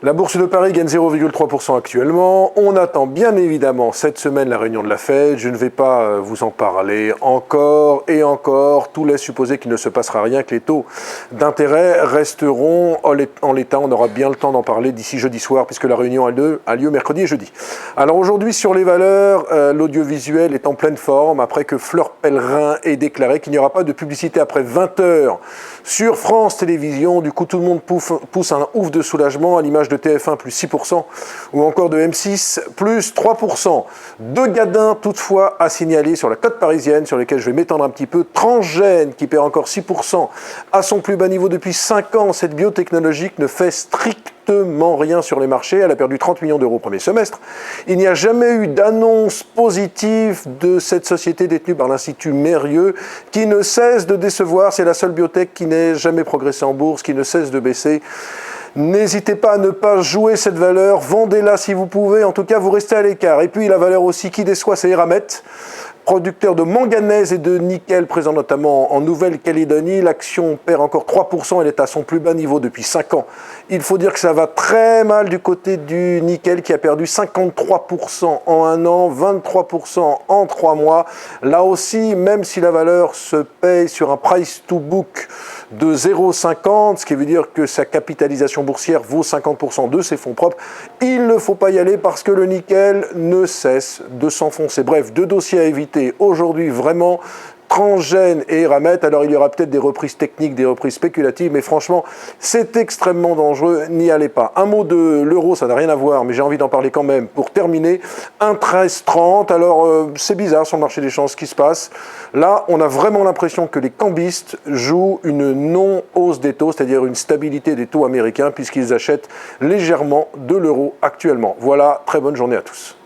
La bourse de Paris gagne 0,3% actuellement. On attend bien évidemment cette semaine la réunion de la Fed. Je ne vais pas vous en parler encore et encore. Tout laisse supposer qu'il ne se passera rien, que les taux d'intérêt resteront en l'état. On aura bien le temps d'en parler d'ici jeudi soir puisque la réunion a lieu mercredi et jeudi. Alors aujourd'hui sur les valeurs, l'audiovisuel est en pleine forme après que Fleur Pellerin ait déclaré qu'il n'y aura pas de publicité après 20 heures sur France Télévisions. Du coup tout le monde pousse un ouf de soulagement à l'image de TF1 plus 6% ou encore de M6 plus 3%. Deux gadins toutefois à signaler sur la cote parisienne sur lesquels je vais m'étendre un petit peu. Transgène qui perd encore 6% à son plus bas niveau depuis 5 ans. Cette biotechnologique ne fait strictement rien sur les marchés. Elle a perdu 30 millions d'euros au premier semestre. Il n'y a jamais eu d'annonce positive de cette société détenue par l'Institut Mérieux qui ne cesse de décevoir. C'est la seule biotech qui n'ait jamais progressé en bourse, qui ne cesse de baisser. N'hésitez pas à ne pas jouer cette valeur, vendez-la si vous pouvez, en tout cas vous restez à l'écart. Et puis la valeur aussi qui déçoit, c'est Eramet, producteur de manganèse et de nickel, présent notamment en Nouvelle-Calédonie. L'action perd encore 3%, elle est à son plus bas niveau depuis 5 ans. Il faut dire que ça va très mal du côté du nickel qui a perdu 53% en 1 an, 23% en 3 mois. Là aussi, même si la valeur se paye sur un price to book de 0,50, ce qui veut dire que sa capitalisation boursière vaut 50% de ses fonds propres, il ne faut pas y aller parce que le nickel ne cesse de s'enfoncer. Bref, deux dossiers à éviter aujourd'hui vraiment. Transgène et Eramet, alors il y aura peut-être des reprises techniques, des reprises spéculatives, mais franchement, c'est extrêmement dangereux, n'y allez pas. Un mot de l'euro, ça n'a rien à voir, mais j'ai envie d'en parler quand même. Pour terminer, 1,1330, alors c'est bizarre sur le marché des changes ce qui se passe. Là, on a vraiment l'impression que les cambistes jouent une non-hausse des taux, c'est-à-dire une stabilité des taux américains, puisqu'ils achètent légèrement de l'euro actuellement. Voilà, très bonne journée à tous.